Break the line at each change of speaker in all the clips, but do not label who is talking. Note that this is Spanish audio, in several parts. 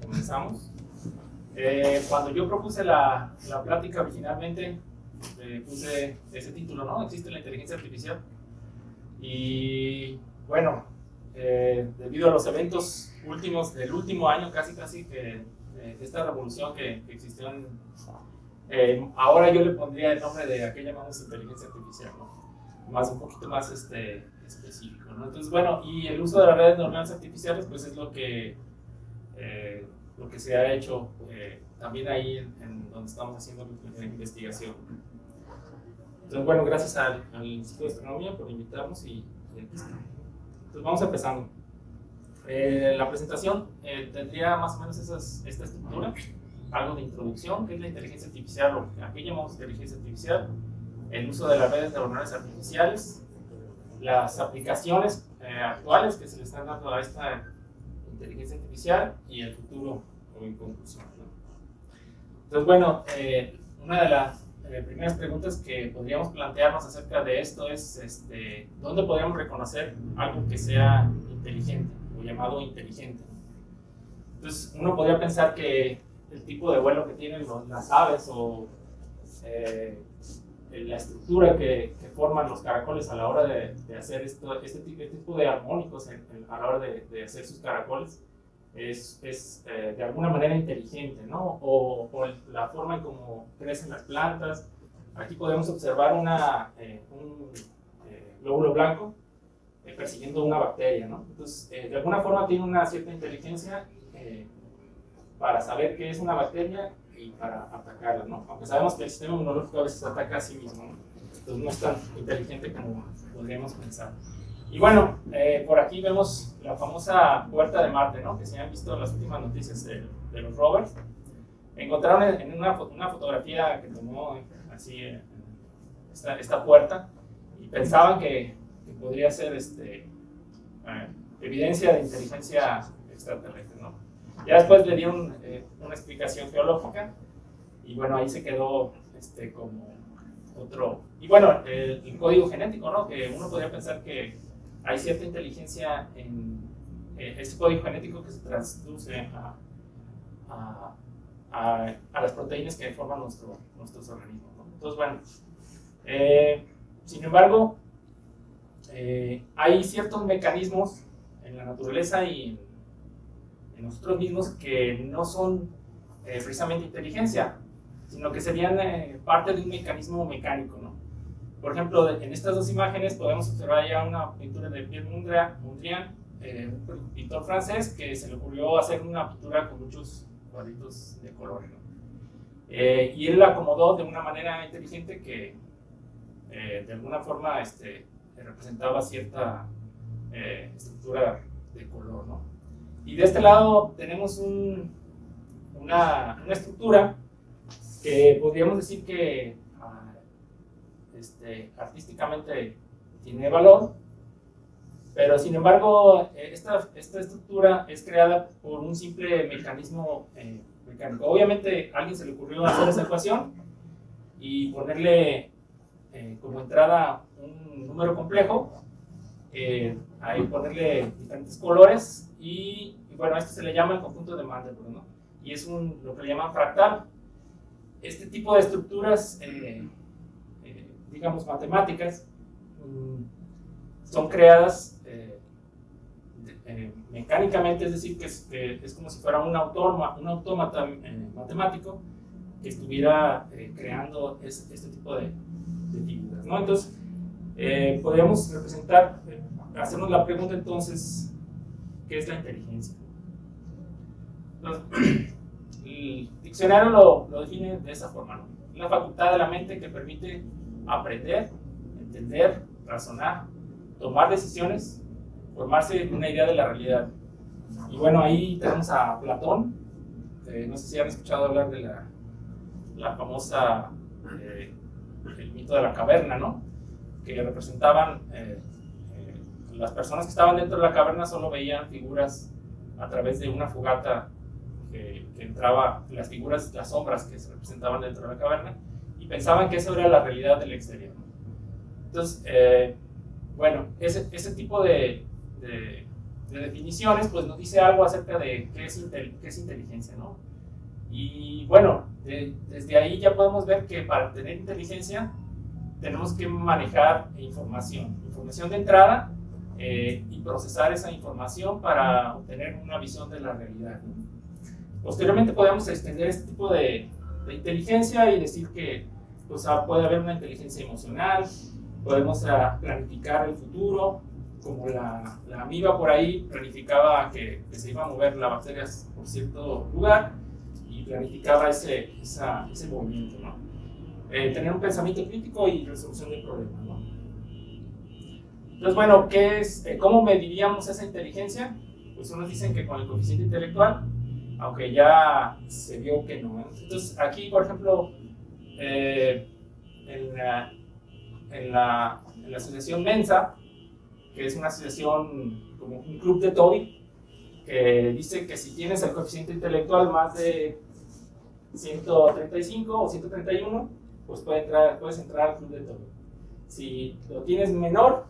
comenzamos. Cuando yo propuse la plática originalmente, puse ese título, ¿no? ¿Existe la inteligencia artificial? Y bueno, debido a los eventos últimos del último año, casi que esta revolución que existió ahora yo le pondría el nombre de aquella llamamos inteligencia artificial, ¿no? Un poquito más específico, ¿no? Entonces, bueno, y el uso de las redes neuronales artificiales, pues es lo que se ha hecho también ahí en donde estamos haciendo la investigación. Entonces, bueno, gracias al Instituto de Astronomía por invitarnos y aquí está. Entonces, vamos empezando. La presentación tendría más o menos esta estructura, algo de introducción, que es la inteligencia artificial, o aquí llamamos inteligencia artificial, el uso de las redes neuronales artificiales, las aplicaciones actuales que se le están dando a esta inteligencia artificial y el futuro en conclusión, ¿no? Entonces, bueno, una de las primeras preguntas que podríamos plantearnos acerca de esto es ¿dónde podríamos reconocer algo que sea inteligente o llamado inteligente? Entonces, uno podría pensar que el tipo de vuelo que tienen las aves o la estructura que forman los caracoles a la hora de hacer este tipo de armónicos a la hora de hacer sus caracoles es de alguna manera inteligente, ¿no? O la forma en cómo crecen las plantas. Aquí podemos observar un glóbulo blanco persiguiendo una bacteria, ¿no? Entonces, de alguna forma tiene una cierta inteligencia para saber qué es una bacteria y para atacarla, ¿no? Aunque sabemos que el sistema inmunológico a veces ataca a sí mismo, ¿no? Entonces no es tan inteligente como podríamos pensar. Y bueno, por aquí vemos la famosa puerta de Marte, ¿no? Que se han visto en las últimas noticias de los rovers. Encontraron en una fotografía que tomó así esta puerta y pensaban que podría ser evidencia de inteligencia extraterrestre, ¿no? Ya después le dieron una explicación geológica y bueno, ahí se quedó como otro. Y bueno, el código genético, ¿no? Que uno podría pensar que hay cierta inteligencia en este código genético que se traduce a las proteínas que forman nuestros organismos, ¿no? Entonces, bueno, sin embargo, hay ciertos mecanismos en la naturaleza y en nosotros mismos que no son precisamente inteligencia, sino que serían parte de un mecanismo mecánico, ¿no? Por ejemplo, en estas dos imágenes podemos observar ya una pintura de Pierre Mondrian, un pintor francés que se le ocurrió hacer una pintura con muchos cuadritos de color, ¿no? Y él la acomodó de una manera inteligente que de alguna forma representaba cierta estructura de color, ¿no? Y de este lado tenemos una estructura que podríamos decir que artísticamente tiene valor, pero sin embargo esta estructura es creada por un simple mecanismo mecánico. Obviamente a alguien se le ocurrió hacer esa ecuación y ponerle como entrada un número complejo, ahí ponerle diferentes colores y bueno, a esto se le llama el conjunto de Mandelbrot, ¿no? Y es lo que le llaman fractal. Este tipo de estructuras, digamos matemáticas, son creadas mecánicamente, es decir, que es como si fuera un autómata matemático que estuviera creando este tipo de figuras, ¿no? Entonces, podríamos hacernos la pregunta entonces, ¿qué es la inteligencia? Entonces, el diccionario lo define de esa forma, ¿no? La facultad de la mente que permite aprender, entender, razonar, tomar decisiones, formarse una idea de la realidad. Y bueno, ahí tenemos a Platón, no sé si han escuchado hablar de la famosa, el mito de la caverna, ¿no? Que representaban las personas que estaban dentro de la caverna solo veían figuras a través de una fogata que entraba, las figuras, las sombras que se representaban dentro de la caverna, y pensaban que eso era la realidad del exterior. Entonces, bueno, ese tipo de definiciones, pues nos dice algo acerca de qué es inteligencia, ¿no? Y bueno, desde ahí ya podemos ver que para tener inteligencia tenemos que manejar información de entrada y procesar esa información para obtener una visión de la realidad, ¿no? Posteriormente podemos extender este tipo de inteligencia y decir que pues, puede haber una inteligencia emocional, podemos planificar el futuro, como la amiba por ahí planificaba que se iba a mover la bacteria por cierto lugar y planificaba ese movimiento, ¿no? Tener un pensamiento crítico y resolución de problemas, ¿no? Entonces, bueno, ¿cómo mediríamos esa inteligencia? Pues unos dicen que con el coeficiente intelectual, aunque ya se vio que no. Entonces, aquí, por ejemplo, en la asociación Mensa, que es una asociación como un club de TOEIC, que dice que si tienes el coeficiente intelectual más de 135 o 131, pues puedes entrar al club de TOEIC. Si lo tienes menor,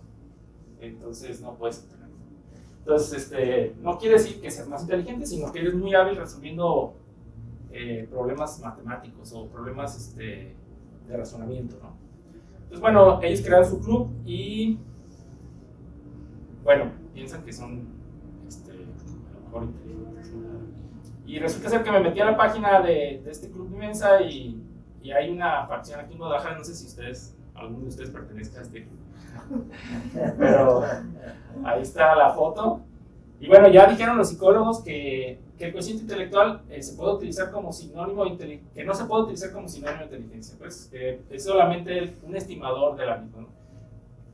entonces no puedes entrar. Entonces, no quiere decir que seas más inteligente, sino que eres muy hábil resolviendo problemas matemáticos o problemas de razonamiento, ¿no? Entonces, bueno, ellos crearon su club y, bueno, piensan que son a lo mejor inteligentes, ¿no? Y resulta ser que me metí a la página de este club inmensa y hay una facción aquí en Guadalajara, no sé si alguno de ustedes pertenezca a este club. Pero ahí está la foto. Y bueno, ya dijeron los psicólogos que el cociente intelectual se puede utilizar como sinónimo de inteligencia, que no se puede utilizar como sinónimo de inteligencia, pues es solamente un estimador de la misma, ¿no?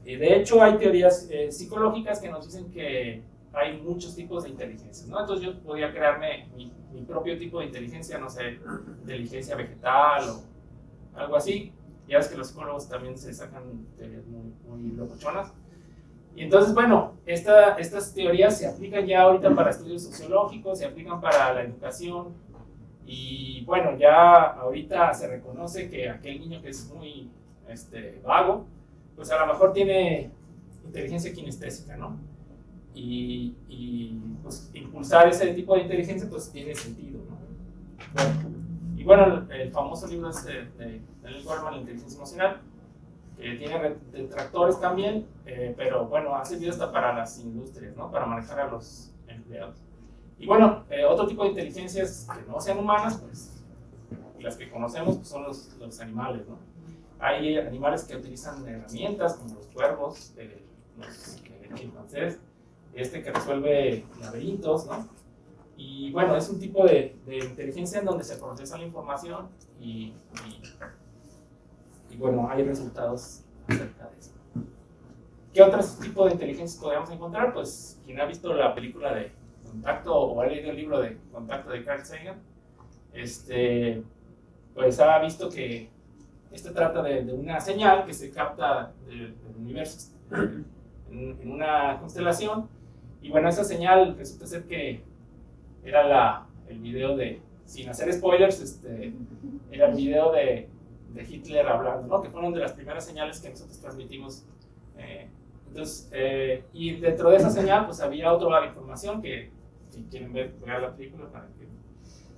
De hecho, hay teorías psicológicas que nos dicen que hay muchos tipos de inteligencia, ¿no? Entonces yo podría crearme mi propio tipo de inteligencia, no sé, inteligencia vegetal o algo así. Ya ves que los psicólogos también se sacan teorías muy locochonas. Y entonces, bueno, estas teorías se aplican ya ahorita para estudios sociológicos, se aplican para la educación. Y bueno, ya ahorita se reconoce que aquel niño que es muy vago, pues a lo mejor tiene inteligencia kinestésica, ¿no? Y pues impulsar ese tipo de inteligencia pues tiene sentido, ¿no? Y bueno, el famoso libro de Daniel Goleman, La inteligencia emocional, que tiene detractores también, pero bueno, ha servido hasta para las industrias, ¿no? Para manejar a los empleados. Y bueno, otro tipo de inteligencias que no sean humanas, pues las que conocemos pues, son los animales, ¿no? Hay animales que utilizan herramientas como los cuervos, los chimpancés, que resuelve laberintos, ¿no? Y bueno, es un tipo de inteligencia en donde se procesa la información y bueno, hay resultados acerca de eso. ¿Qué otros tipos de inteligencias podríamos encontrar? Pues quien ha visto la película de Contacto o ha leído el libro de Contacto de Carl Sagan, pues ha visto que trata de una señal que se capta del universo en una constelación. Y bueno, esa señal resulta ser que era el video sin hacer spoilers, era el video de Hitler hablando, ¿no? Que fueron de las primeras señales que nosotros transmitimos. Y dentro de esa señal, pues había otra información que, si quieren ver la película,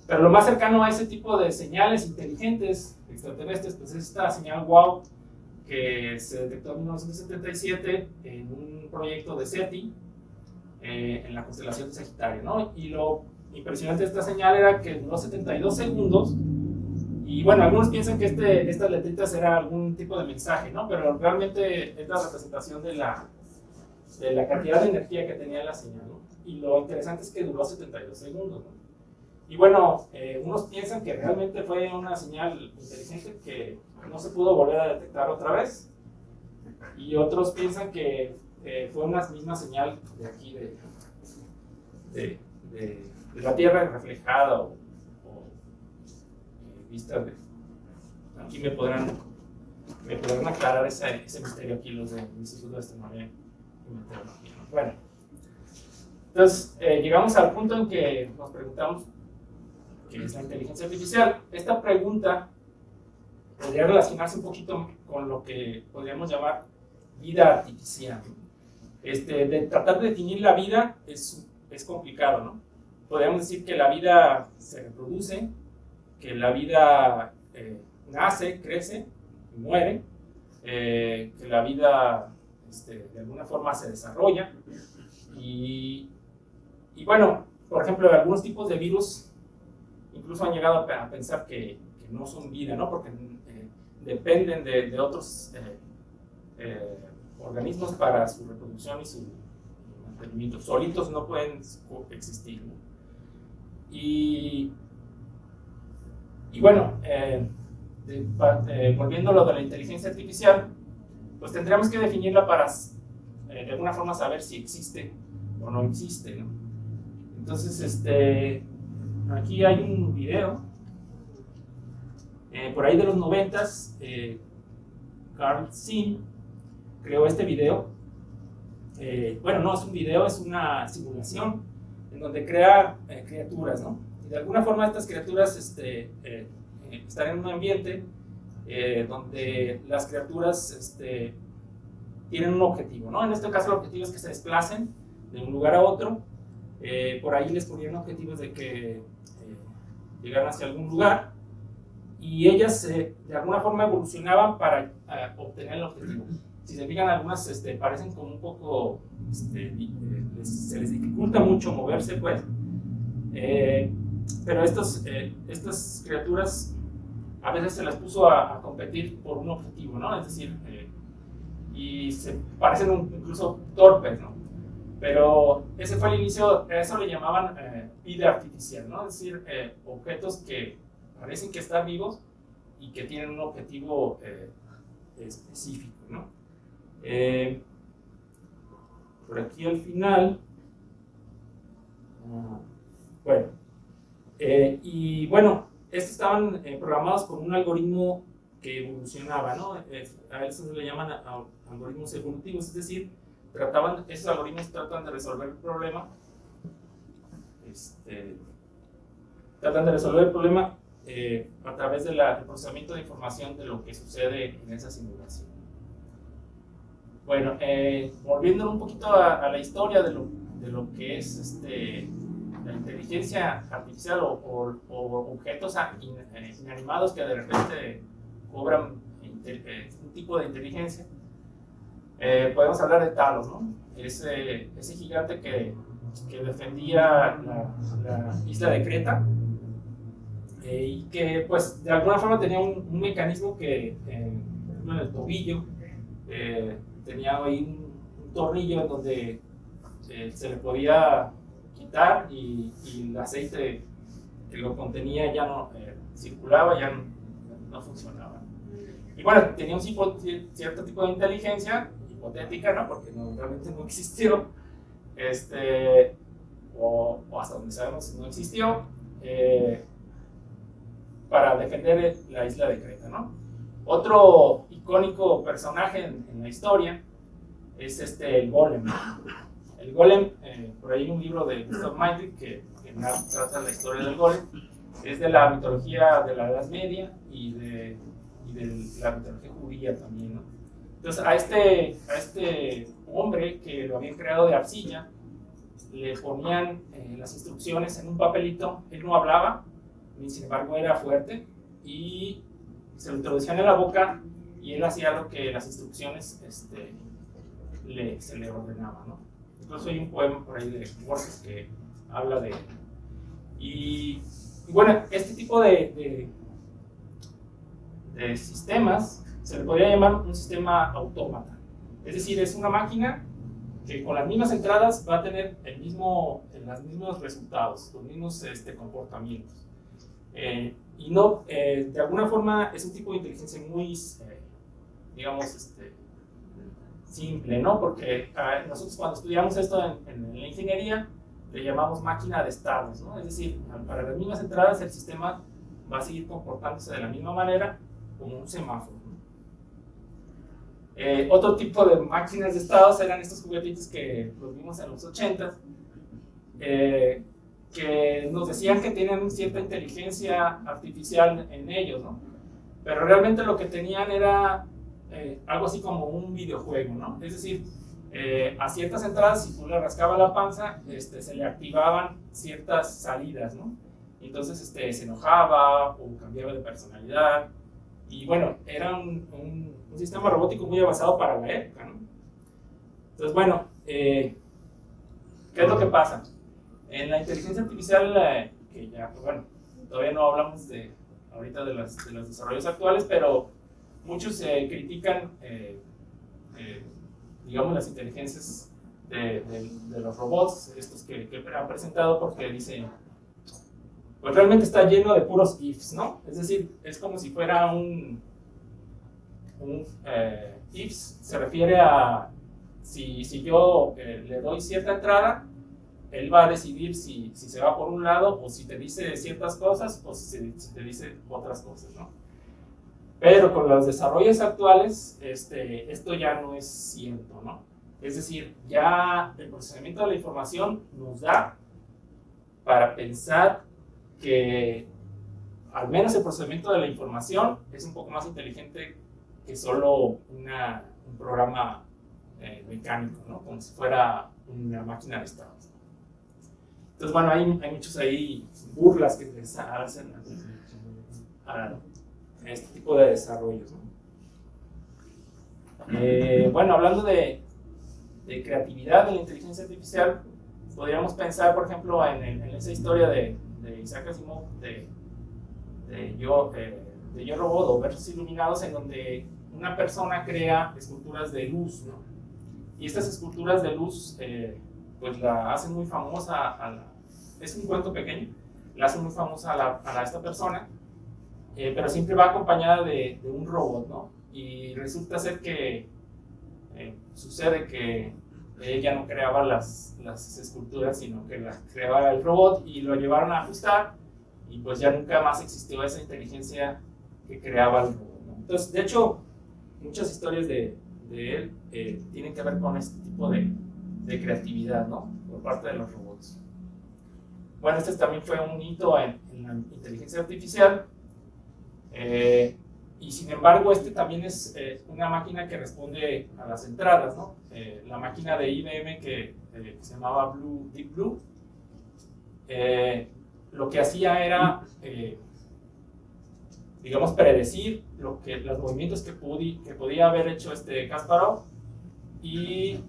pero lo más cercano a ese tipo de señales inteligentes extraterrestres, pues es esta señal WOW que se detectó en 1977 en un proyecto de SETI en la constelación de Sagitario, ¿no? Y lo impresionante de esta señal era que duró 72 segundos. Y bueno, algunos piensan que estas letritas era algún tipo de mensaje, ¿no? Pero realmente es la representación de la cantidad de energía que tenía la señal, ¿no? Y lo interesante es que duró 72 segundos, ¿no? Y bueno, unos piensan que realmente fue una señal inteligente que no se pudo volver a detectar otra vez. Y otros piensan que fue una misma señal de aquí, de la Tierra reflejada o vista. Aquí me podrán aclarar ese misterio aquí los del Instituto de Astronomía y Meteorología. Bueno, entonces llegamos al punto en que nos preguntamos qué es la inteligencia artificial. Esta pregunta podría relacionarse un poquito con lo que podríamos llamar vida artificial. de tratar de definir la vida es complicado, ¿no? Podríamos decir que la vida se reproduce, que la vida nace, crece y muere, que la vida de alguna forma se desarrolla y bueno, por ejemplo, algunos tipos de virus incluso han llegado a pensar que no son vida, ¿no? Porque dependen de otros organismos para su reproducción y su mantenimiento. Solitos no pueden existir, ¿no? Y bueno, volviendo a lo de la inteligencia artificial, pues tendríamos que definirla para de alguna forma saber si existe o no existe, ¿no? Entonces, aquí hay un video, por ahí de los 90s, Carl Sim creó este video. Bueno, no es un video, es una simulación en donde crea criaturas, ¿no? Y de alguna forma estas criaturas están en un ambiente donde las criaturas tienen un objetivo, ¿no? En este caso el objetivo es que se desplacen de un lugar a otro. Por ahí les ponían objetivos de que llegaran hacia algún lugar y ellas de alguna forma evolucionaban para obtener el objetivo. Si se fijan, algunas parecen como un poco, se les dificulta mucho moverse, pues. Pero estas criaturas a veces se las puso a competir por un objetivo, ¿no? Es decir, y se parecen incluso torpes, ¿no? Pero ese fue el inicio, a eso le llamaban vida artificial, ¿no? Es decir, objetos que parecen que están vivos y que tienen un objetivo específico, ¿no? Por aquí al final, bueno, y bueno, estos estaban programados con un algoritmo que evolucionaba, ¿no? A eso se le llaman algoritmos evolutivos, es decir, esos algoritmos tratan de resolver el problema, a través del procesamiento de información de lo que sucede en esa simulación. Bueno, volviendo un poquito a la historia de lo que es la inteligencia artificial o objetos inanimados que de repente cobran un tipo de inteligencia. Podemos hablar de Talos, ¿no? Ese gigante que defendía la isla de Creta y que pues de alguna forma tenía un mecanismo que, por ejemplo, en el tobillo tenía ahí un tornillo en donde se le podía quitar y el aceite que lo contenía ya no circulaba, ya no funcionaba. Y bueno, tenía un cierto tipo de inteligencia hipotética, ¿no? Porque realmente no existió, o hasta donde sabemos no existió, para defender la isla de Creta, ¿no? Otro icónico personaje en la historia es el Golem. El Golem, por ahí hay un libro de Gustav Meyrink que trata la historia del Golem, es de la mitología de la Edad Media y de la mitología judía también, ¿no? Entonces a este hombre que lo habían creado de arcilla, le ponían las instrucciones en un papelito. Él no hablaba, ni sin embargo era fuerte, y se lo introducían en la boca y él hacía lo que las instrucciones se le ordenaban, ¿no? Incluso hay un poema por ahí de Borges que habla de él. Y bueno, este tipo de sistemas se le podría llamar un sistema autómata. Es decir, es una máquina que con las mismas entradas va a tener los mismos resultados, los mismos comportamientos. Y no, de alguna forma es un tipo de inteligencia muy, digamos, simple, ¿no? Porque nosotros cuando estudiamos esto en la ingeniería le llamamos máquina de estados, ¿no? Es decir, para las mismas entradas el sistema va a seguir comportándose de la misma manera como un semáforo, ¿no? Otro tipo de máquinas de estados eran estos juguetitos que los vimos en los 80s, que nos decían que tienen cierta inteligencia artificial en ellos, ¿no? Pero realmente lo que tenían era algo así como un videojuego, ¿no? Es decir, a ciertas entradas, si tú le rascabas la panza, se le activaban ciertas salidas, ¿no? Entonces se enojaba o cambiaba de personalidad. Y bueno, era un sistema robótico muy avanzado para la época, ¿no? Entonces, bueno, ¿qué es lo que pasa? En la inteligencia artificial, que ya, pues bueno, todavía no hablamos ahorita de los desarrollos actuales, pero muchos critican, digamos, las inteligencias de los robots, estos que han presentado, porque dicen, pues realmente está lleno de puros ifs, ¿no? Es decir, es como si fuera un ifs, se refiere a si yo le doy cierta entrada, él va a decidir si se va por un lado o si te dice ciertas cosas o si te dice otras cosas, ¿no? Pero con los desarrollos actuales, esto ya no es cierto, ¿no? Es decir, ya el procesamiento de la información nos da para pensar que al menos el procesamiento de la información es un poco más inteligente que solo un programa mecánico, ¿no? Como si fuera una máquina de estados. Entonces, bueno, hay muchos ahí burlas que les hacen a este tipo de desarrollos, ¿no? Bueno, hablando de creatividad de la inteligencia artificial, podríamos pensar, por ejemplo, en esa historia de Isaac Asimov, de Yo Robot o Versos Iluminados, en donde una persona crea esculturas de luz, ¿no? Y estas esculturas de luz, pues la hacen muy famosa, es un cuento pequeño, la hacen muy famosa a esta persona, pero siempre va acompañada de un robot, ¿no? Y resulta ser que sucede que ella no creaba las esculturas, sino que las creaba el robot y lo llevaron a ajustar y pues ya nunca más existió esa inteligencia que creaba el robot, ¿no? Entonces, de hecho, muchas historias de él tienen que ver con este tipo de creatividad, ¿no? Por parte de los robots. Bueno, este también fue un hito en la inteligencia artificial. Y sin embargo, también es una máquina que responde a las entradas, ¿no? La máquina de IBM que se llamaba Deep Blue, lo que hacía era, digamos, predecir los movimientos que podía haber hecho Kasparov y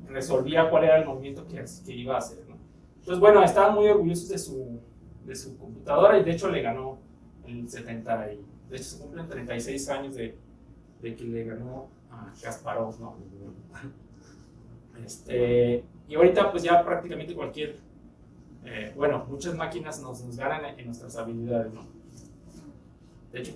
resolvía cuál era el movimiento que iba a hacer, ¿no? Entonces, bueno, estaban muy orgullosos de su computadora y de hecho le ganó en 70 de hecho se cumplen 36 años de que le ganó a Kasparov, ¿no? Y ahorita pues ya prácticamente bueno, muchas máquinas nos ganan en nuestras habilidades, ¿no? De hecho,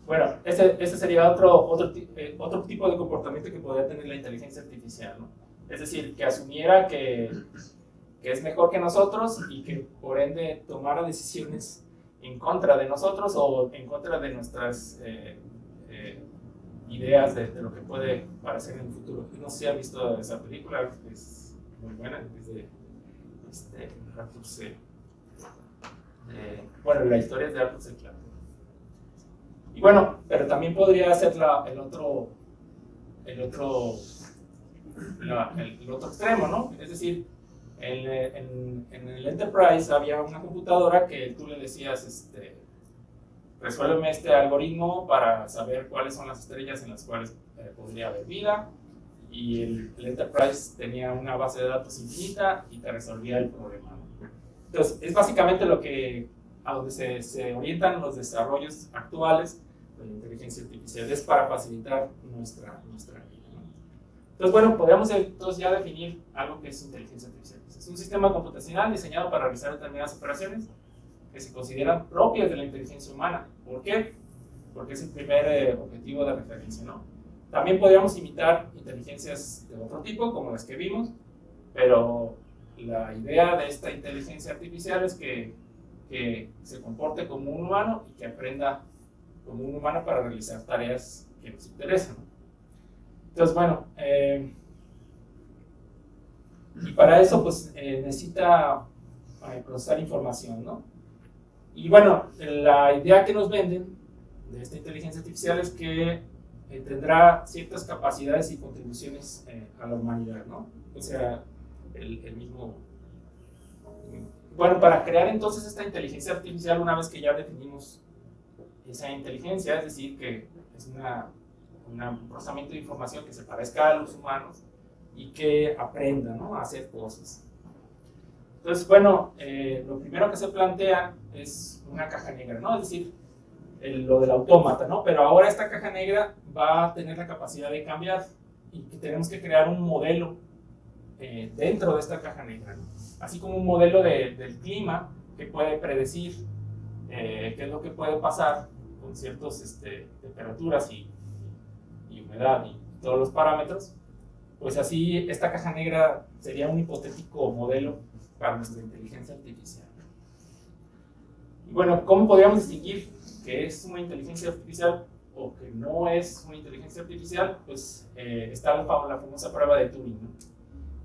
bueno, ese sería otro tipo de comportamiento que podría tener la inteligencia artificial, ¿no? Es decir, que asumiera que es mejor que nosotros y que por ende tomara decisiones en contra de nosotros o en contra de nuestras ideas de lo que puede parecer en el futuro. No sé si han visto esa película, es muy buena, es de Arthur C. Bueno, la historia es de Arthur C. Clarke. Y bueno, pero también podría ser el otro extremo, ¿no? Es decir, en el Enterprise había una computadora que tú le decías, resuélveme este algoritmo para saber cuáles son las estrellas en las cuales podría haber vida, y el Enterprise tenía una base de datos infinita y te resolvía el problema, ¿no? Entonces, es básicamente a donde se orientan los desarrollos actuales de la inteligencia artificial, es para facilitar nuestra vida, ¿no? Entonces, bueno, podríamos entonces ya definir algo que es inteligencia artificial. Es un sistema computacional diseñado para realizar determinadas operaciones que se consideran propias de la inteligencia humana. ¿Por qué? Porque es el primer objetivo de referencia, ¿no? También podríamos imitar inteligencias de otro tipo, como las que vimos, pero la idea de esta inteligencia artificial es que se comporte como un humano y que aprenda como un humano para realizar tareas que nos interesan, ¿no? Entonces, bueno, y para eso pues necesita procesar información, ¿no? Y bueno, la idea que nos venden de esta inteligencia artificial es que tendrá ciertas capacidades y contribuciones a la humanidad, ¿no? O sea, el mismo... Bueno, para crear entonces esta inteligencia artificial, una vez que ya definimos esa inteligencia, es decir, que es un procesamiento de información que se parezca a los humanos y que aprenda, ¿no?, a hacer cosas. Entonces, bueno, lo primero que se plantea es una caja negra, ¿no? Es decir, lo del autómata, ¿no? Pero ahora esta caja negra va a tener la capacidad de cambiar y que tenemos que crear un modelo dentro de esta caja negra, ¿no? Así como un modelo del clima que puede predecir qué es lo que puede pasar con ciertas temperaturas y humedad y todos los parámetros, pues así esta caja negra sería un hipotético modelo para nuestra inteligencia artificial. Y bueno, ¿cómo podríamos distinguir que es una inteligencia artificial o que no es una inteligencia artificial? Pues está la famosa prueba de Turing, ¿no?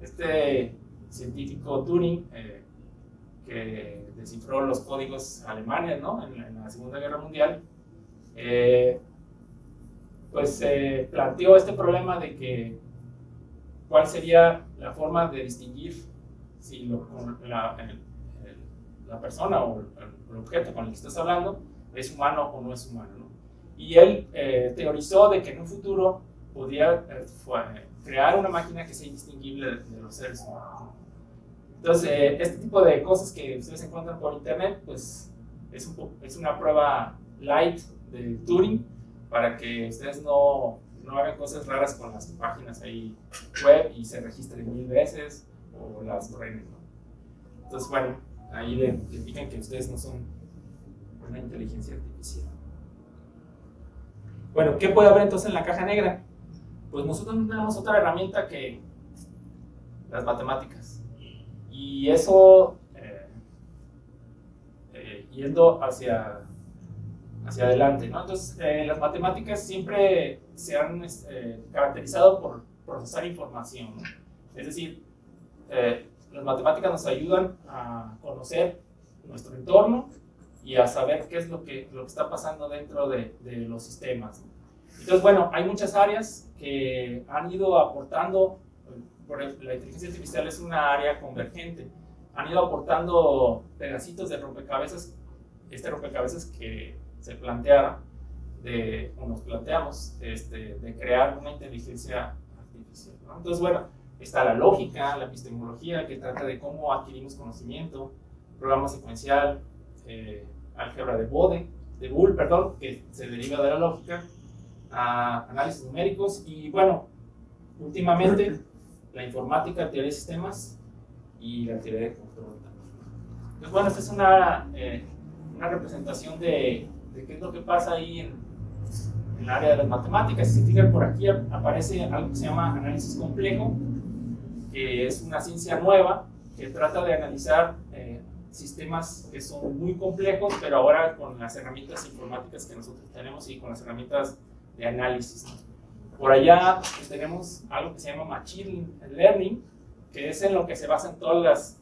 Este científico Turing que descifró los códigos alemanes, ¿no?, en la Segunda Guerra Mundial, pues planteó este problema de que cuál sería la forma de distinguir si la persona o el objeto con el que estás hablando es humano o no es humano, ¿no? Y él teorizó de que en un futuro podría crear una máquina que sea indistinguible de los seres humanos. Entonces, este tipo de cosas que ustedes encuentran por internet, pues es una prueba light de Turing para que ustedes no hagan cosas raras con las páginas ahí web y se registren 1000 veces o las truenen, ¿no? Entonces, bueno, ahí le indican que ustedes no son una inteligencia artificial. Bueno, ¿qué puede haber entonces en la caja negra? Pues nosotros no tenemos otra herramienta que las matemáticas. Y eso, yendo hacia adelante, ¿no? Entonces, las matemáticas siempre se han caracterizado por procesar información, ¿no? Es decir, las matemáticas nos ayudan a conocer nuestro entorno y a saber qué es lo que está pasando dentro de los sistemas, ¿no? Entonces, bueno, hay muchas áreas que han ido aportando. Por ejemplo, la inteligencia artificial es una área convergente. Han ido aportando pedacitos de rompecabezas, rompecabezas que se planteara, o nos planteamos, de crear una inteligencia artificial, ¿no? Entonces, bueno, está la lógica, la epistemología, que trata de cómo adquirimos conocimiento, programa secuencial, álgebra de Boole, que se deriva de la lógica, análisis numéricos y, bueno, últimamente la informática, teoría de sistemas y la teoría de control. Entonces, bueno, esta es una representación de qué es lo que pasa ahí en el área de las matemáticas. Si se fijan, por aquí aparece algo que se llama análisis complejo, que es una ciencia nueva que trata de analizar sistemas que son muy complejos, pero ahora con las herramientas informáticas que nosotros tenemos y con las herramientas de análisis, ¿no? Por allá pues, tenemos algo que se llama Machine Learning, que es en lo que se basan todas las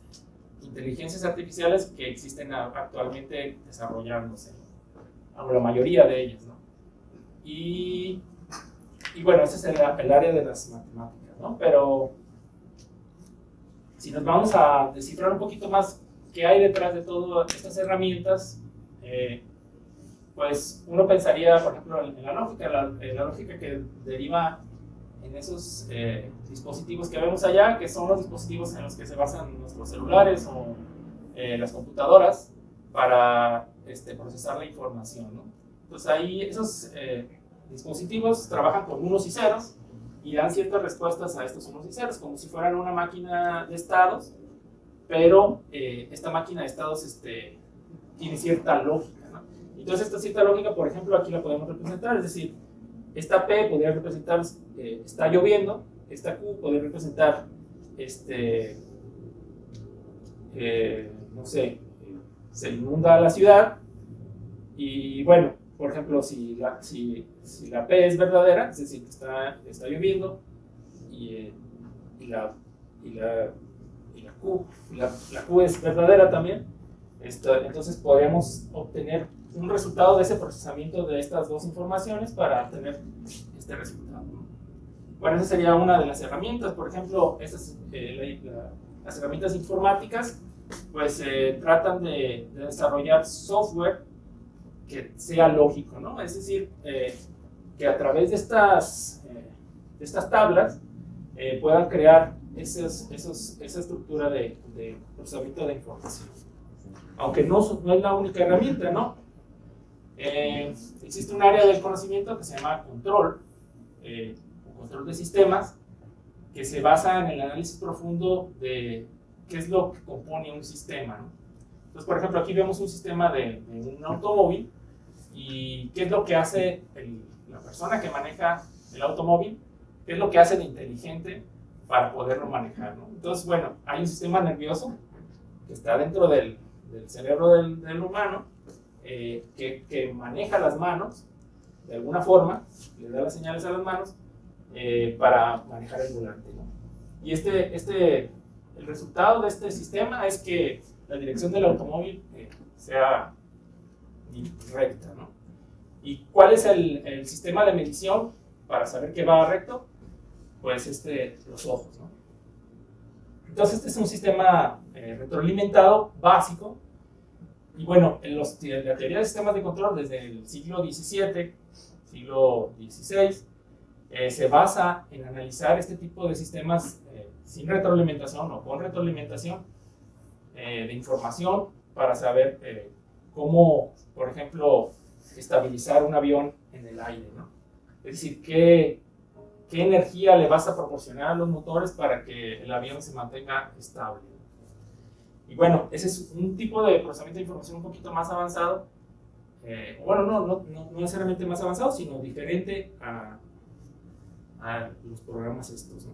inteligencias artificiales que existen actualmente desarrollándose, o la mayoría de ellas, ¿no? Y bueno, ese es el área de las matemáticas, ¿no? Pero si nos vamos a descifrar un poquito más qué hay detrás de todas estas herramientas, pues uno pensaría, por ejemplo, en la lógica que deriva en esos dispositivos que vemos allá, que son los dispositivos en los que se basan nuestros celulares o las computadoras para procesar la información, ¿no? Entonces ahí esos dispositivos trabajan con unos y ceros y dan ciertas respuestas a estos unos y ceros, como si fueran una máquina de estados, pero esta máquina de estados tiene cierta lógica, ¿no? Entonces esta cierta lógica, por ejemplo, aquí la podemos representar, es decir, esta P podría representar está lloviendo, esta Q podría representar no sé, se inunda la ciudad y bueno, por ejemplo, si la P es verdadera, es decir, que está lloviendo y la Q es verdadera también, entonces podríamos obtener un resultado de ese procesamiento de estas dos informaciones para tener resultado, ¿no? Bueno, esa sería una de las herramientas. Por ejemplo, las herramientas informáticas pues tratan de desarrollar software que sea lógico, ¿no? Es decir, que a través de estas tablas puedan crear esa estructura de procesamiento de información. Aunque no es la única herramienta, ¿no? Existe un área del conocimiento que se llama control de sistemas, que se basa en el análisis profundo de qué es lo que compone un sistema, ¿no? Entonces, por ejemplo, aquí vemos un sistema de un automóvil y qué es lo que hace la persona que maneja el automóvil, qué es lo que hace de inteligente para poderlo manejar, ¿no? Entonces, bueno, hay un sistema nervioso que está dentro del cerebro del humano, que maneja las manos de alguna forma, le da las señales a las manos para manejar el volante, ¿no? Y el resultado de este sistema es que la dirección del automóvil sea recta, ¿no? ¿Y cuál es el sistema de medición para saber que va recto? Pues los ojos, ¿no? Entonces este es un sistema retroalimentado básico. Y bueno, la teoría de sistemas de control desde el siglo XVII, siglo XVI, se basa en analizar este tipo de sistemas sin retroalimentación o con retroalimentación de información para saber cómo, por ejemplo, estabilizar un avión en el aire, ¿no? Es decir, qué energía le vas a proporcionar a los motores para que el avión se mantenga estable. Y bueno, ese es un tipo de procesamiento de información un poquito más avanzado. Bueno, no necesariamente más avanzado, sino diferente a los programas estos, ¿no?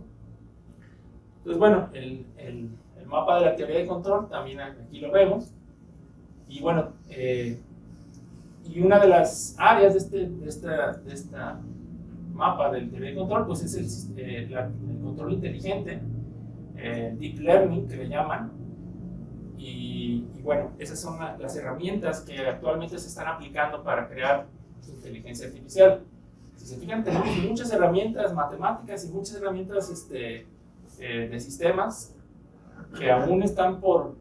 Entonces, bueno, el mapa de la teoría de control también aquí lo vemos. Y bueno, y una de las áreas de esta mapa del teoría de control, pues es el control inteligente, deep learning que le llaman. Y bueno, esas son las herramientas que actualmente se están aplicando para crear inteligencia artificial. Si se fijan, tenemos muchas herramientas matemáticas y muchas herramientas de sistemas que aún están por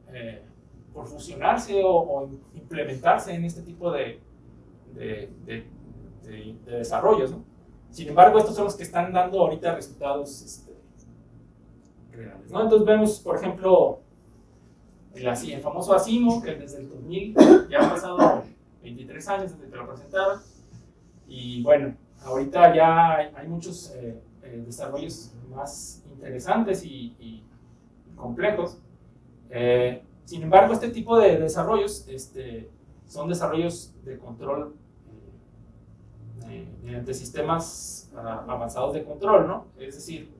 fusionarse o implementarse en este tipo de desarrollos, ¿no? Sin embargo, estos son los que están dando ahorita resultados reales, ¿no? Entonces vemos, por ejemplo, el famoso ASIMO, que desde el 2000 ya han pasado 23 años desde que lo presentaron. Y bueno, ahorita ya hay muchos desarrollos más interesantes y complejos. Sin embargo, este tipo de desarrollos son desarrollos de control mediante sistemas avanzados de control, ¿no? Es decir,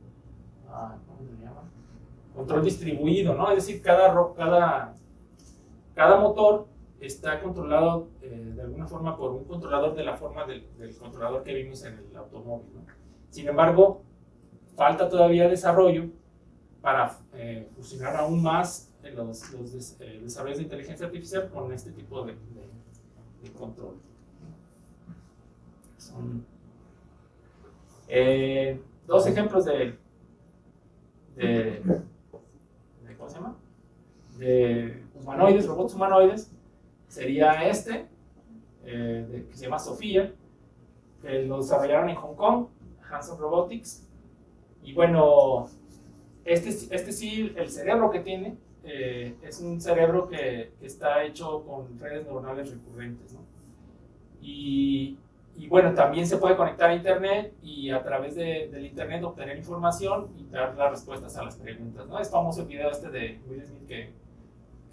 ¿cómo se llama? Control distribuido, ¿no? Es decir, cada motor está controlado de alguna forma por un controlador de la forma del controlador que vimos en el automóvil, ¿no? Sin embargo, falta todavía desarrollo para fusionar aún más los desarrollos de inteligencia artificial con este tipo de control. Son dos ejemplos ¿cómo se llama? De humanoides, robots humanoides. Sería que se llama Sofía, que lo desarrollaron en Hong Kong, Hanson Robotics. Y bueno, sí, el cerebro que tiene es un cerebro que está hecho con redes neuronales recurrentes, ¿no? Y bueno, también se puede conectar a internet y a través del internet obtener información y dar las respuestas a las preguntas, ¿no? Es famoso el video de Will Smith que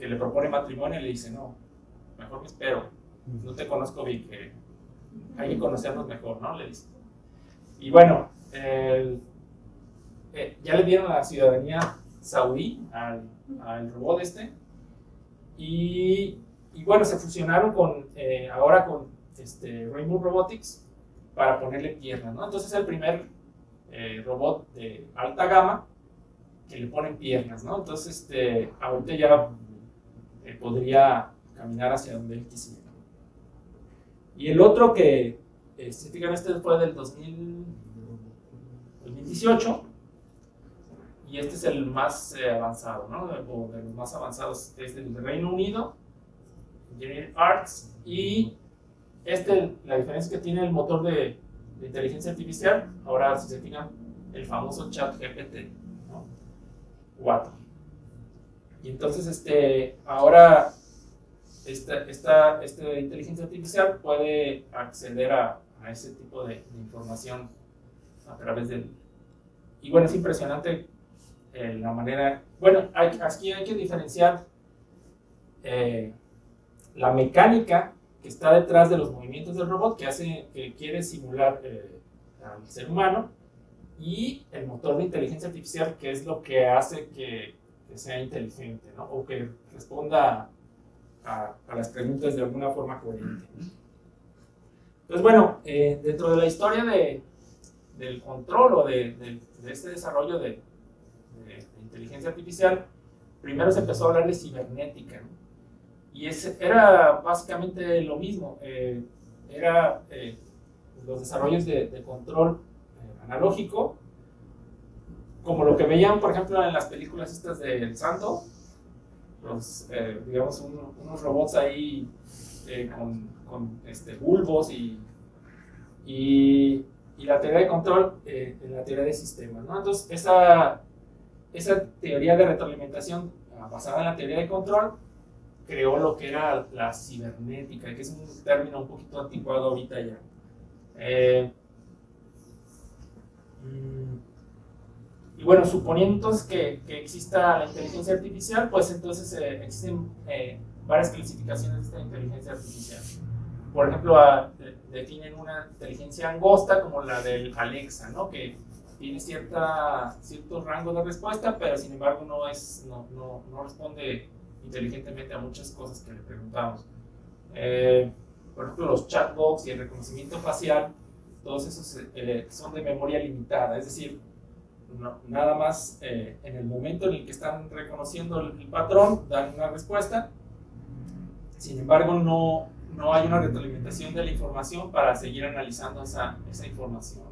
le propone matrimonio y le dice, no, mejor me espero, no te conozco bien, que hay que conocernos mejor, ¿no? Le dice. Y bueno, ya le dieron la ciudadanía saudí al robot y bueno, se fusionaron ahora con Rainbow Robotics para ponerle piernas, ¿no? Entonces es el primer robot de alta gama que le ponen piernas, ¿no? Entonces ahorita ya podría caminar hacia donde él quisiera. Y el otro que este fue del 2018 y este es el más avanzado, ¿no? O de los más avanzados, es del Reino Unido, Engineering Arts, y la diferencia que tiene el motor de inteligencia artificial, ahora si se fijan, el famoso ChatGPT, ¿no? 4. Y entonces ahora esta inteligencia artificial puede acceder a ese tipo de información a través del... Y bueno, es impresionante la manera... Bueno, aquí hay que diferenciar la mecánica que está detrás de los movimientos del robot, que quiere simular al ser humano, y el motor de inteligencia artificial, que es lo que hace que sea inteligente, ¿no? O que responda a las preguntas de alguna forma coherente. Entonces, bueno, dentro de la historia del control o de este desarrollo de inteligencia artificial, primero se empezó a hablar de cibernética, ¿no? Y era básicamente lo mismo, era los desarrollos de control analógico, como lo que veían, por ejemplo, en las películas estas del Santo, digamos, unos robots ahí con bulbos y la teoría de control en la teoría de sistemas, ¿no? Entonces, esa teoría de retroalimentación basada en la teoría de control creó lo que era la cibernética, que es un término un poquito anticuado ahorita ya. Y bueno, suponiendo entonces que exista la inteligencia artificial, pues entonces existen varias clasificaciones de esta inteligencia artificial. Por ejemplo, definen una inteligencia angosta como la del Alexa, ¿no? Que tiene ciertos rangos de respuesta, pero sin embargo no responde inteligentemente a muchas cosas que le preguntamos. Por ejemplo, los chatbots y el reconocimiento facial, todos esos son de memoria limitada, es decir, nada más en el momento en el que están reconociendo el patrón, dan una respuesta. Sin embargo, no hay una retroalimentación de la información para seguir analizando esa información.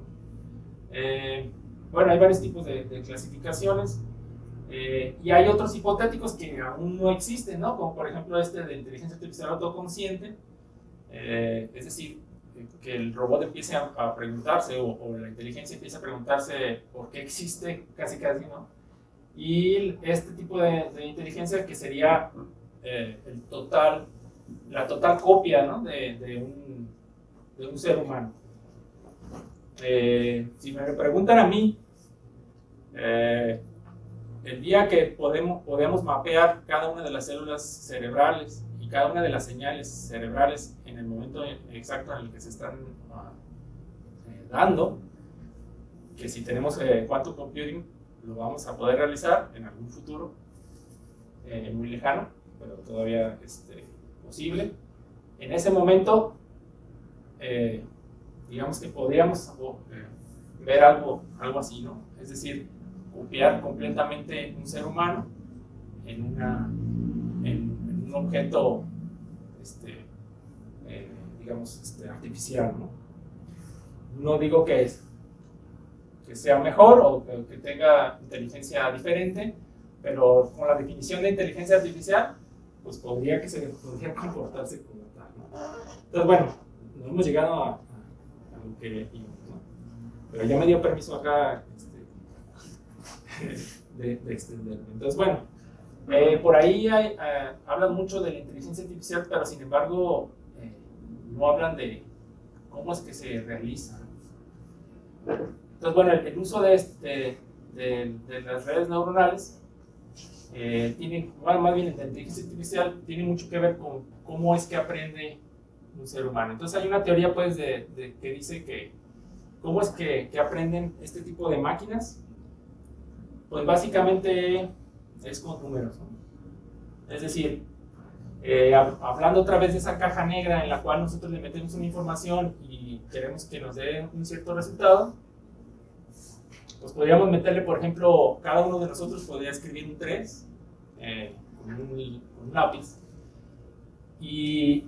Bueno, hay varios tipos de clasificaciones y hay otros hipotéticos que aún no existen, ¿no? Como por ejemplo de inteligencia artificial autoconsciente, es decir, que el robot empiece a preguntarse o la inteligencia empiece a preguntarse por qué existe, casi, ¿no? Y este tipo de inteligencia que sería la total copia, ¿no? de un ser humano. Si me preguntan a mí, el día que podemos mapear cada una de las células cerebrales y cada una de las señales cerebrales en el momento exacto en el que se están dando, que si tenemos quantum computing lo vamos a poder realizar en algún futuro muy lejano, pero todavía posible. En ese momento, digamos que podríamos ver algo así, ¿no? Es decir, copiar completamente un ser humano en un objeto, digamos, artificial, ¿no? No digo que sea mejor o que tenga inteligencia diferente, pero con la definición de inteligencia artificial, pues podría comportarse como tal, ¿no? Entonces, bueno, no hemos llegado a lo que íbamos, ¿no? Pero ya me dio permiso acá de extenderme. Entonces, bueno, por ahí hablan mucho de la inteligencia artificial, pero sin embargo no hablan de cómo es que se realiza. Entonces, bueno, el uso de las redes neuronales tiene, más bien la inteligencia artificial tiene mucho que ver con cómo es que aprende un ser humano. Entonces hay una teoría pues que dice que cómo es que aprenden este tipo de máquinas. Pues básicamente es con números, ¿no? Es decir, hablando otra vez de esa caja negra en la cual nosotros le metemos una información y queremos que nos dé un cierto resultado, pues podríamos meterle, por ejemplo, cada uno de nosotros podría escribir un 3 con un lápiz y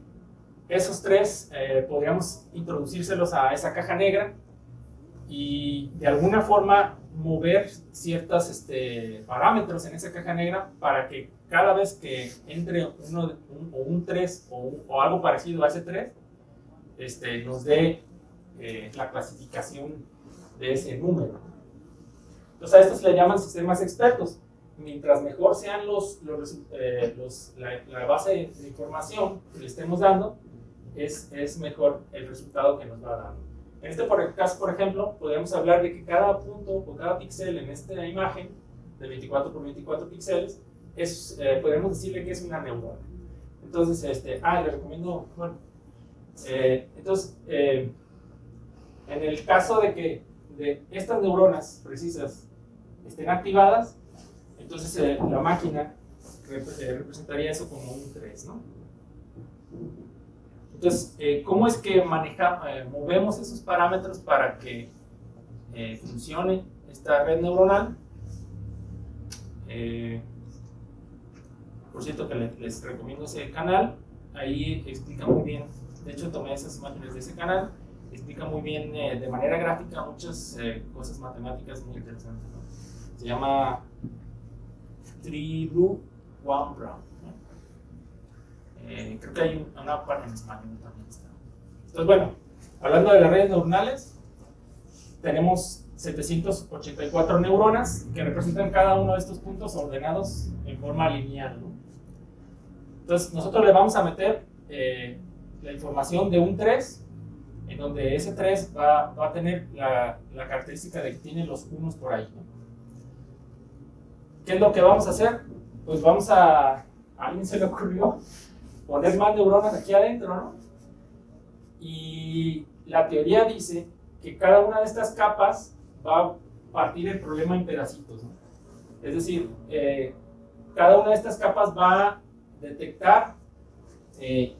esos tres podríamos introducírselos a esa caja negra y de alguna forma mover ciertos parámetros en esa caja negra para que cada vez que entre un 3 o algo parecido a ese 3, nos dé la clasificación de ese número. Entonces a estos se le llaman sistemas expertos. Mientras mejor sean la base de información que le estemos dando, es mejor el resultado que nos va dando. En este caso, por ejemplo, podríamos hablar de que cada punto o cada píxel en esta imagen de 24 por 24 píxeles podríamos decirle que es una neurona. Entonces, le recomiendo, bueno, entonces, en el caso de que de estas neuronas precisas estén activadas, entonces la máquina representaría eso como un 3, ¿no? Entonces, ¿cómo es que movemos esos parámetros para que funcione esta red neuronal? Por cierto que les recomiendo ese canal, ahí explica muy bien, de hecho tomé esas imágenes de ese canal, explica muy bien de manera gráfica muchas cosas matemáticas muy interesantes, ¿no? Se llama 3 Blue, 1 Brown, ¿no? Creo que hay una parte en español también está. Entonces, bueno, hablando de las redes neuronales, tenemos 784 neuronas que representan cada uno de estos puntos ordenados en forma lineal, ¿no? Entonces, nosotros le vamos a meter la información de un 3, en donde ese 3 va a tener la característica de que tiene los unos por ahí, ¿no? ¿Qué es lo que vamos a hacer? Pues a alguien se le ocurrió poner más neuronas aquí adentro, ¿no? Y la teoría dice que cada una de estas capas va a partir el problema en pedacitos, ¿no? Es decir, cada una de estas capas va a detectar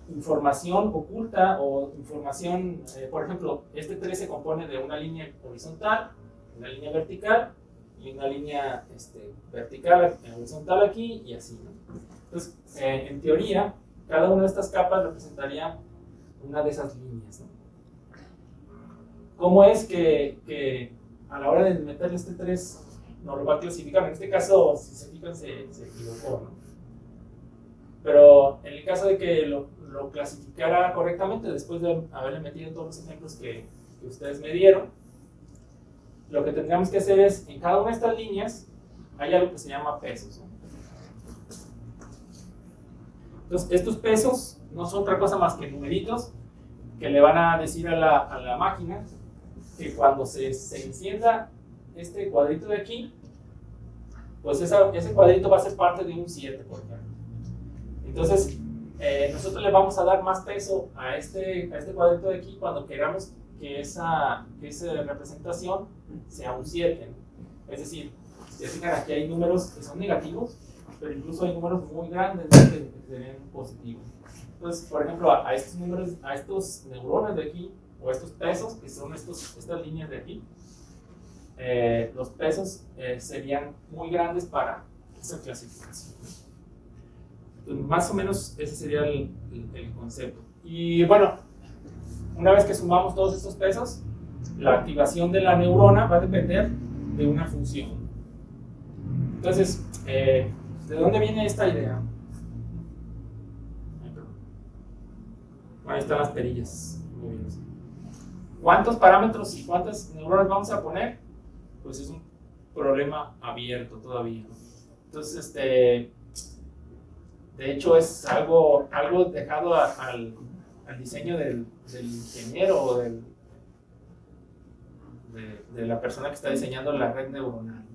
información oculta o información, por ejemplo, este 3 se compone de una línea horizontal, una línea vertical y una línea vertical, horizontal aquí y así, ¿no? Entonces, en teoría, cada una de estas capas representaría una de esas líneas, ¿no? ¿Cómo es que a la hora de meterle este 3 no lo va a clasificar? En este caso, si se fijan, se equivocó, ¿no? Pero en el caso de que lo clasificara correctamente, después de haberle metido todos los ejemplos que ustedes me dieron, lo que tendríamos que hacer es, en cada una de estas líneas, hay algo que se llama pesos, ¿no? Entonces, estos pesos no son otra cosa más que numeritos que le van a decir a la máquina que cuando se encienda este cuadrito de aquí, pues ese cuadrito va a ser parte de un 7, por ejemplo. Entonces, nosotros le vamos a dar más peso a este cuadrito de aquí cuando queramos que esa representación sea un 7, ¿no? Es decir, si se fijan, aquí hay números que son negativos, pero incluso hay números muy grandes, ¿no?, que serían positivos. Entonces, por ejemplo, a estos números, a estos neuronas de aquí, o estos pesos, que son estas líneas de aquí, los pesos serían muy grandes para esa clasificación. Entonces, más o menos ese sería el concepto. Y bueno, una vez que sumamos todos estos pesos, la activación de la neurona va a depender de una función. Entonces, ¿de dónde viene esta idea? Ahí están las perillas. Muy bien. ¿Cuántos parámetros y cuántas neuronas vamos a poner? Pues es un problema abierto todavía, ¿no? Entonces, de hecho, es algo dejado al diseño del ingeniero o de la persona que está diseñando la red neuronal.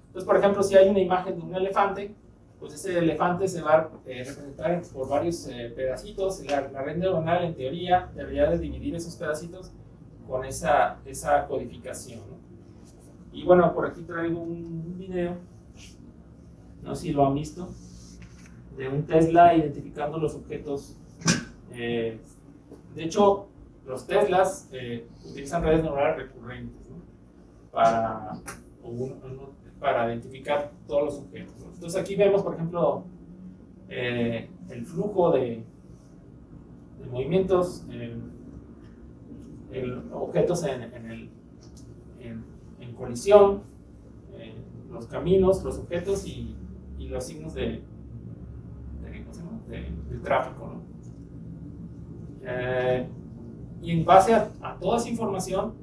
Entonces, por ejemplo, si hay una imagen de un elefante, pues ese elefante se va a representar por varios pedacitos. La red neuronal, en teoría, debería de dividir esos pedacitos con esa codificación, ¿no? Y bueno, por aquí traigo un video, no sé si lo han visto, de un Tesla identificando los objetos. De hecho, los Teslas utilizan redes neuronales recurrentes, ¿no?, para identificar todos los objetos, ¿no? Entonces aquí vemos, por ejemplo, el flujo de movimientos, objetos en colisión, los caminos, los objetos y los signos de tráfico, ¿no? Y en base a toda esa información,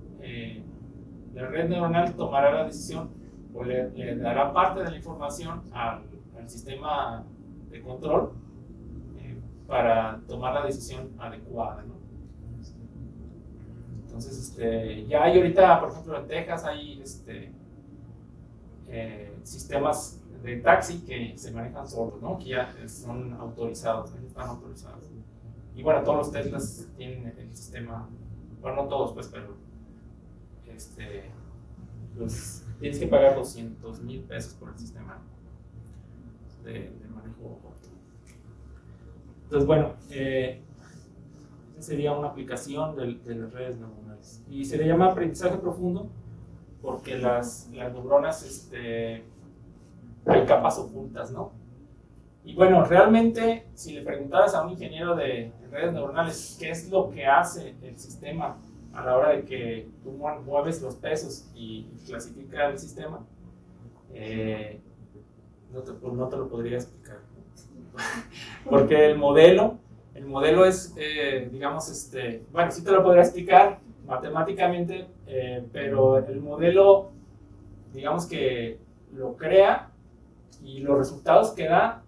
la red neuronal tomará la decisión o le dará parte de la información al sistema de control para tomar la decisión adecuada, ¿no? Entonces, ya hay ahorita, por ejemplo, en Texas hay sistemas de taxi que se manejan solos, ¿no? Que ya son autorizados, están autorizados. Y bueno, todos los Teslas tienen el sistema, bueno, no todos, pues, pero tienes que pagar $200,000 por el sistema de manejo óptimo. Entonces, bueno, esa sería una aplicación de las redes neuronales. Y se le llama aprendizaje profundo porque las neuronas hay capas ocultas, ¿no? Y bueno, realmente, si le preguntaras a un ingeniero de redes neuronales qué es lo que hace el sistema a la hora de que tú mueves los pesos y clasifica el sistema, no te lo podría explicar, ¿no? Porque el modelo es, digamos, bueno, sí te lo podría explicar matemáticamente, pero el modelo, digamos que lo crea y los resultados que da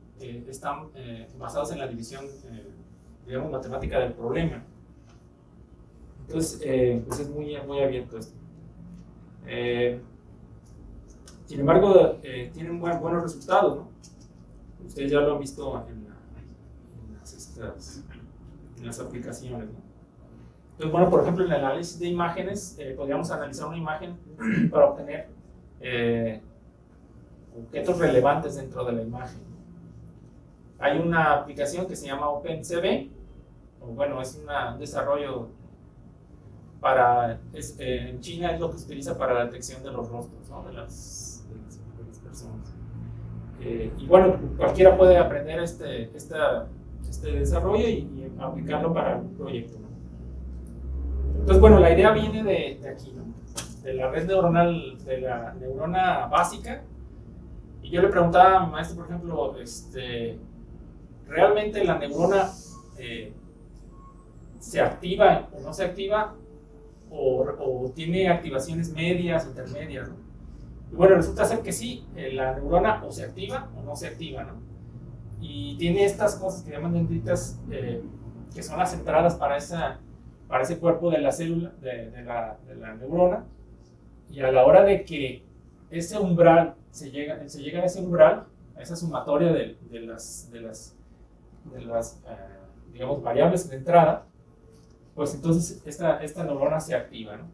están basados en la división, digamos, matemática del problema. Entonces, pues es muy abierto esto. Sin embargo, tienen buenos resultados, ¿no? Ustedes ya lo han visto en las aplicaciones, ¿no? Entonces, bueno, por ejemplo, en el análisis de imágenes, podríamos analizar una imagen para obtener objetos relevantes dentro de la imagen. Hay una aplicación que se llama OpenCV, o bueno, es un desarrollo en China es lo que se utiliza para la detección de los rostros, ¿no? de las personas. Y bueno, cualquiera puede aprender este desarrollo y aplicarlo para un proyecto, ¿no? Entonces, bueno, la idea viene de aquí, ¿no? De la red neuronal, de la neurona básica. Y yo le preguntaba a mi maestro, por ejemplo, ¿realmente la neurona se activa o no se activa? O tiene activaciones medias, intermedias, ¿no? Y bueno, resulta ser que sí, la neurona o se activa o no se activa, ¿no? Y tiene estas cosas que llaman dendritas, que son las entradas para ese cuerpo de la célula, de la neurona, y a la hora de que ese umbral, se llega a ese umbral, a esa sumatoria de las digamos, variables de entrada, pues entonces esta neurona se activa, ¿no?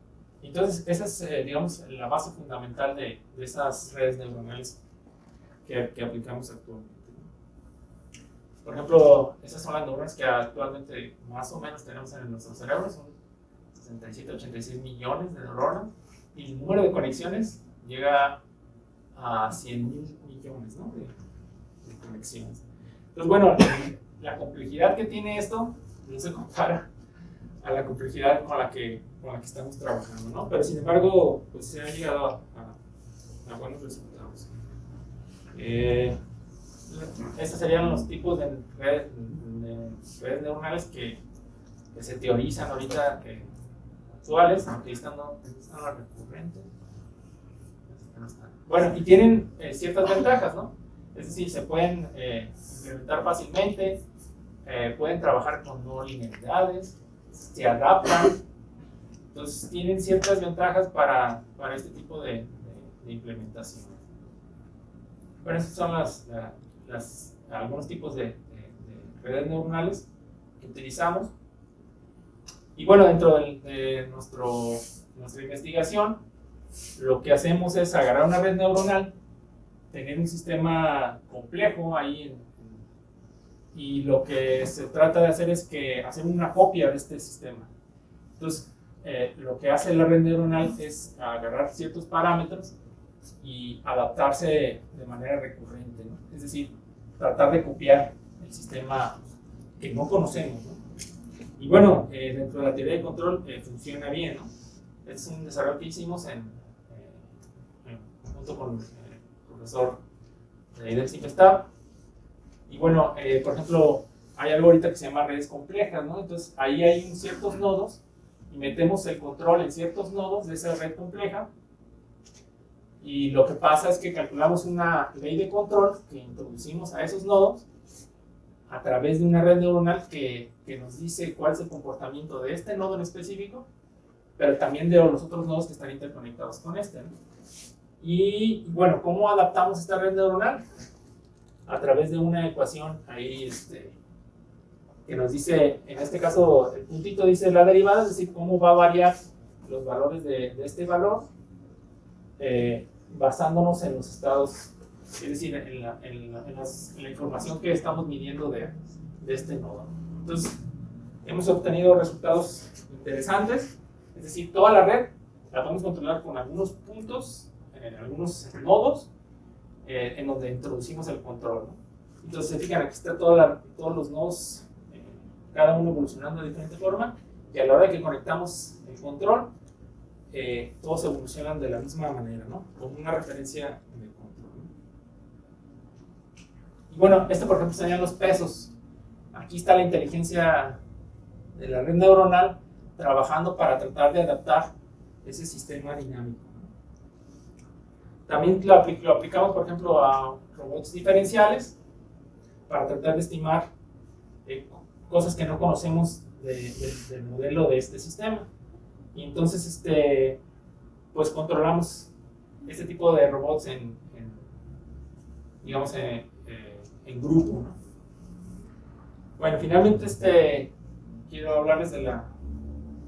Entonces esa es, digamos, la base fundamental de esas redes neuronales que aplicamos actualmente, ¿no? Por ejemplo, esas son las neuronas que actualmente más o menos tenemos en nuestro cerebro, son 67-86 millones de neuronas, y el número de conexiones llega a 100,000 millones, ¿no? de conexiones. Entonces, bueno, la complejidad que tiene esto no se compara a la complejidad con la que estamos trabajando, ¿no? Pero sin embargo, pues se ha llegado a buenos resultados. Estos serían los tipos de redes neuronales que se teorizan ahorita, actuales, aunque están las recurrentes. Bueno, y tienen ciertas ventajas, ¿no? Es decir, se pueden implementar fácilmente, pueden trabajar con no linealidades, se adaptan, entonces tienen ciertas ventajas para este tipo de implementación. Bueno, estos son algunos tipos de redes neuronales que utilizamos. Y bueno, dentro de nuestra investigación, lo que hacemos es agarrar una red neuronal, tener un sistema complejo ahí, y lo que se trata de hacer es hacer una copia de este sistema. Entonces, lo que hace la red neuronal es agarrar ciertos parámetros y adaptarse de manera recurrente, ¿no? Es decir, tratar de copiar el sistema que no conocemos, ¿no? Y bueno, dentro de la teoría de control funciona bien, ¿no? Es un desarrollo que hicimos junto con el profesor del CIMESTAB. Y bueno, por ejemplo, hay algo ahorita que se llama redes complejas, ¿no? Entonces ahí hay ciertos nodos y metemos el control en ciertos nodos de esa red compleja. Y lo que pasa es que calculamos una ley de control que introducimos a esos nodos a través de una red neuronal que nos dice cuál es el comportamiento de este nodo en específico, pero también de los otros nodos que están interconectados con este, ¿no? Y bueno, ¿cómo adaptamos esta red neuronal? A través de una ecuación ahí que nos dice, en este caso el puntito dice la derivada, es decir, cómo va a variar los valores de este valor basándonos en los estados, es decir, en la información que estamos midiendo de este nodo. Entonces, hemos obtenido resultados interesantes, es decir, toda la red la podemos controlar con algunos puntos, algunos nodos, en donde introducimos el control, ¿no? Entonces, se fijan, aquí está todos los nodos, cada uno evolucionando de diferente forma, y a la hora de que conectamos el control, todos evolucionan de la misma manera, ¿no? Con una referencia de control. Y bueno, por ejemplo serían los pesos. Aquí está la inteligencia de la red neuronal trabajando para tratar de adaptar ese sistema dinámico. También lo aplicamos, por ejemplo, a robots diferenciales para tratar de estimar cosas que no conocemos del modelo de este sistema. Y entonces, pues controlamos este tipo de robots en grupo, ¿no? Bueno, finalmente quiero hablarles de la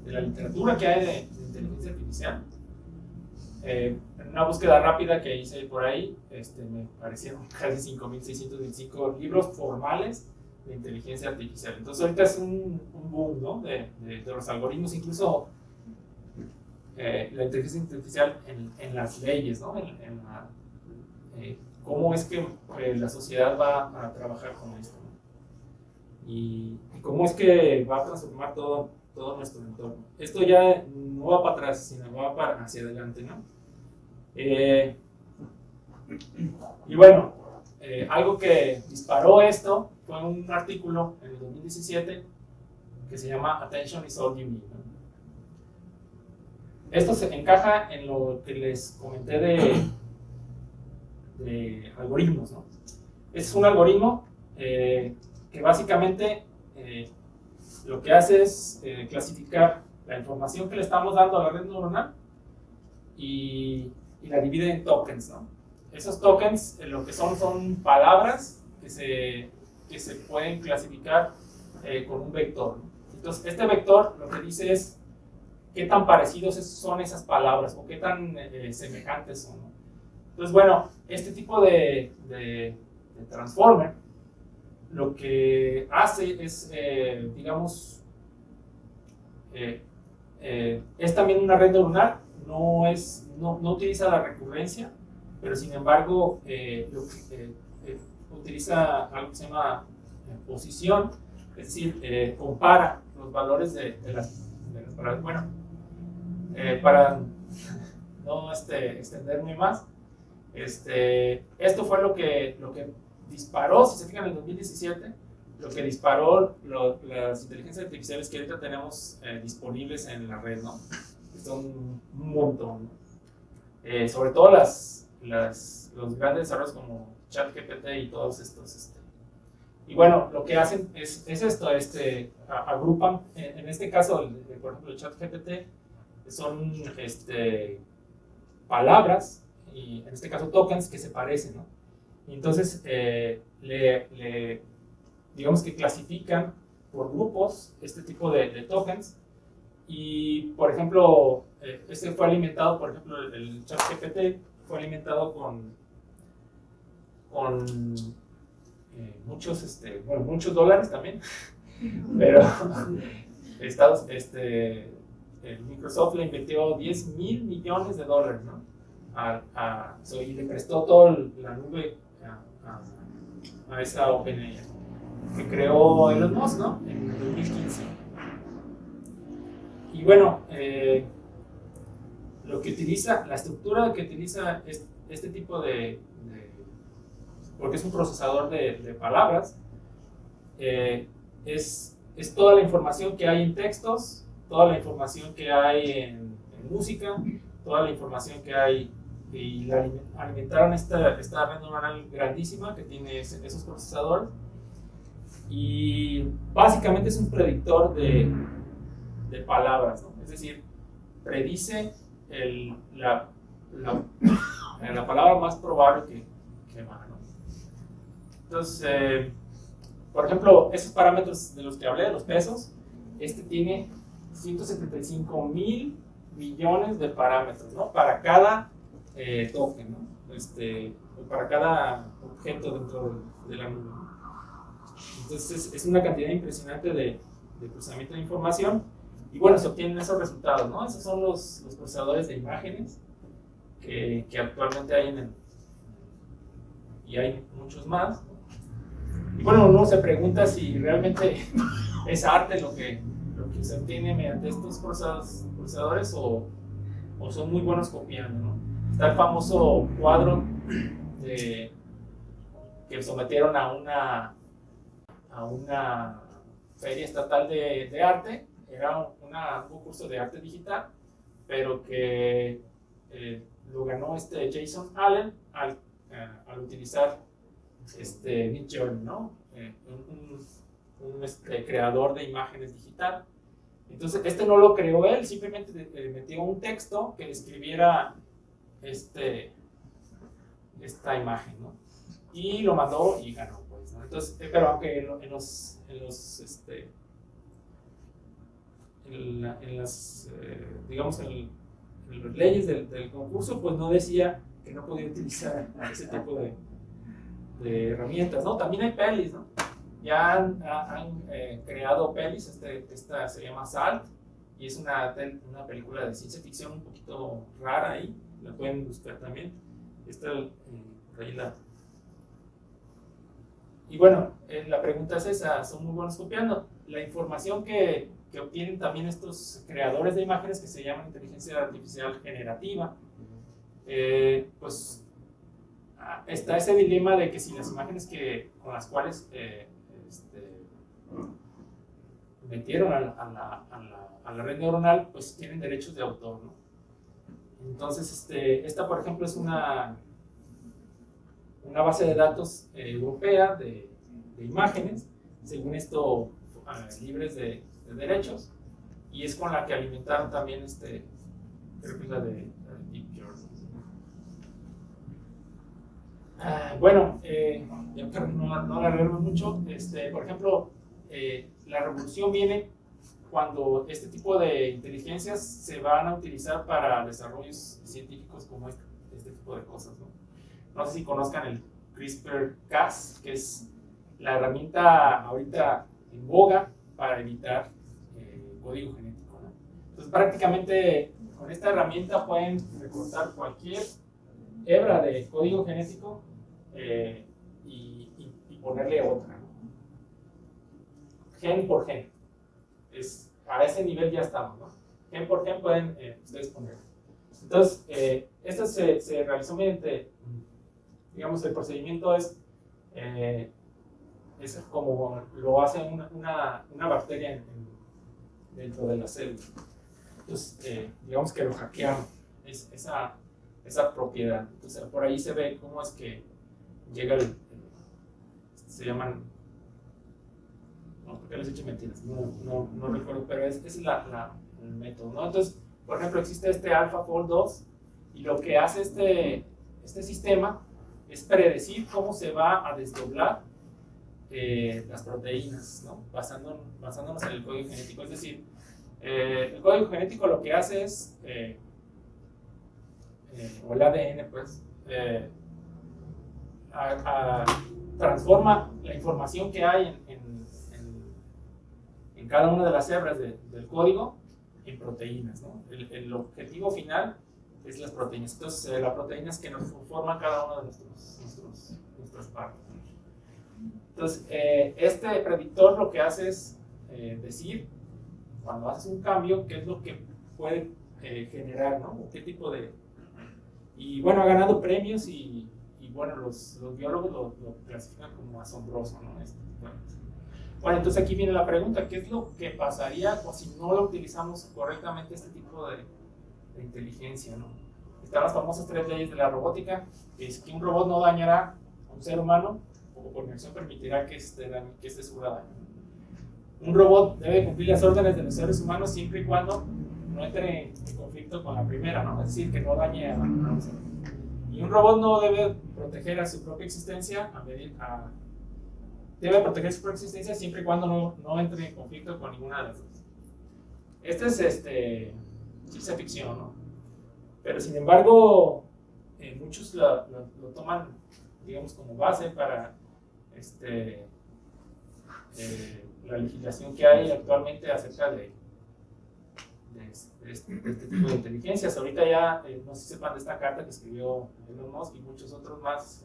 literatura que hay de inteligencia artificial. En una búsqueda rápida que hice por ahí, me parecieron casi 5.625 libros formales de inteligencia artificial. Entonces ahorita es un boom, ¿no? de los algoritmos, incluso la inteligencia artificial en las leyes, ¿no? Cómo es que la sociedad va a trabajar con esto, ¿no? Y cómo es que va a transformar todo nuestro entorno. Esto ya no va para atrás, sino va hacia adelante, ¿no? Y bueno, algo que disparó esto fue un artículo en el 2017 que se llama Attention is all you need, ¿no? Esto se encaja en lo que les comenté de algoritmos, ¿no? Este es un algoritmo que básicamente lo que hace es clasificar la información que le estamos dando a la red neuronal y la divide en tokens, ¿no? Esos tokens lo que son palabras que se pueden clasificar con un vector, ¿no? Entonces, este vector lo que dice es qué tan parecidos son esas palabras o qué tan semejantes son, ¿no? Entonces, bueno, este tipo de transformer lo que hace es, digamos, es también una red neuronal, no utiliza la recurrencia, pero sin embargo utiliza algo que se llama posición, es decir, compara los valores de las palabras. Bueno, para no extenderme más, esto fue lo que disparó, si se fijan, en el 2017, lo que disparó las inteligencias artificiales que ahorita tenemos disponibles en la red, ¿no? Son un montón, ¿no? Sobre todo los grandes desarrollos como ChatGPT y todos estos. Y bueno, lo que hacen es esto, agrupan, en este caso, por ejemplo, el ChatGPT, son palabras, y en este caso tokens, que se parecen, ¿no? Y entonces digamos que clasifican por grupos este tipo de tokens. Y por ejemplo, fue alimentado, por ejemplo, el ChatGPT fue alimentado con muchos dólares también, pero Microsoft le invirtió $10,000 millones, ¿no? Y le prestó toda la nube a esa OpenAI que creó Elon Musk, ¿no? En 2015. Y bueno, la estructura que utiliza este tipo porque es un procesador de palabras, es toda la información que hay en textos, toda la información que hay en música, toda la información que hay, y alimentaron esta red neuronal grandísima que tiene esos procesadores, y básicamente es un predictor de palabras, ¿no? Es decir, predice la palabra más probable que va, ¿no? Entonces, por ejemplo, esos parámetros de los que hablé, los pesos, tiene 175,000 millones de parámetros, ¿no? Para cada token, ¿no? Para cada objeto dentro de la nube. Entonces, es una cantidad impresionante de procesamiento de información. Y bueno, se obtienen esos resultados, ¿no? Esos son los procesadores de imágenes que actualmente hay y hay muchos más, ¿no? Y bueno, uno se pregunta si realmente es arte lo que se obtiene mediante estos procesadores o son muy buenos copiando, ¿no? Está el famoso cuadro que sometieron a una feria estatal de arte. Era un concurso de arte digital, pero que lo ganó Jason Allen al utilizar Midjourney, ¿no? Un creador de imágenes digital. Entonces, no lo creó él, simplemente metió un texto que describiera esta imagen, ¿no? Y lo mandó y ganó, pues, ¿no? Entonces, pero aunque en las digamos en las leyes del concurso, pues no decía que no podía utilizar ese tipo de herramientas, ¿no? También hay pelis, ¿no? Ya han creado pelis. Esta se llama Salt y es una película de ciencia ficción un poquito rara ahí, la pueden buscar también. Por ahí y bueno, la pregunta es esa: ¿son muy buenos copiando? La información que obtienen también estos creadores de imágenes, que se llaman inteligencia artificial generativa, pues está ese dilema de que si las imágenes con las cuales metieron a la red neuronal, pues tienen derechos de autor, ¿no? Entonces, esta por ejemplo es una base de datos europea de imágenes, según esto, libres de derechos, y es con la que alimentaron también creo que es la de Deep Journey. Bueno, ya para no alargarme mucho, por ejemplo, la revolución viene cuando este tipo de inteligencias se van a utilizar para desarrollos científicos como este tipo de cosas, ¿no? No sé si conozcan el CRISPR-Cas, que es la herramienta ahorita en boga para editar código genético, ¿no? Entonces, prácticamente con esta herramienta pueden recortar cualquier hebra de código genético y ponerle otra, ¿no? Gen por gen. A ese nivel ya estamos, ¿no? Gen por gen pueden ustedes poner. Entonces, esto se realizó mediante, digamos, el procedimiento es como lo hace una bacteria dentro de la célula. Entonces, digamos que lo hackearon, esa propiedad. Entonces, por ahí se ve cómo es que llega se llaman, no, porque les he hecho mentiras, no recuerdo, pero es el método, ¿no? Entonces, por ejemplo, existe AlphaFold 2, y lo que hace este sistema es predecir cómo se va a desdoblar las proteínas, ¿no? Basándonos en el código genético. Es decir, el código genético lo que hace es, o el ADN, pues, transforma la información que hay en cada una de las hebras del código en proteínas, ¿no? El objetivo final es las proteínas. Entonces, las proteínas que nos forman cada una de nuestras partes. Entonces, este predictor lo que hace es decir cuando haces un cambio, qué es lo que puede generar, ¿no? O qué tipo de... Y bueno, ha ganado premios y bueno, los biólogos lo clasifican como asombroso, ¿no? Bueno, entonces aquí viene la pregunta, ¿qué es lo que pasaría si no lo utilizamos correctamente este tipo de inteligencia, ¿no? Están las famosas 3 leyes de la robótica, que es que un robot no dañará a un ser humano o por acción permitirá que este sufra daño. Un robot debe cumplir las órdenes de los seres humanos siempre y cuando no entre en conflicto con la primera, ¿no? Es decir, que no dañe a un ser. Y un robot no debe proteger a su propia existencia debe proteger su propia existencia siempre y cuando no entre en conflicto con ninguna de las dos. Este es ciencia ficción, ¿no? Pero sin embargo, muchos lo toman, digamos, como base para la legislación que hay actualmente acerca de este tipo de inteligencias. Ahorita ya, no sé si sepan de esta carta que escribió Elon Musk y muchos otros más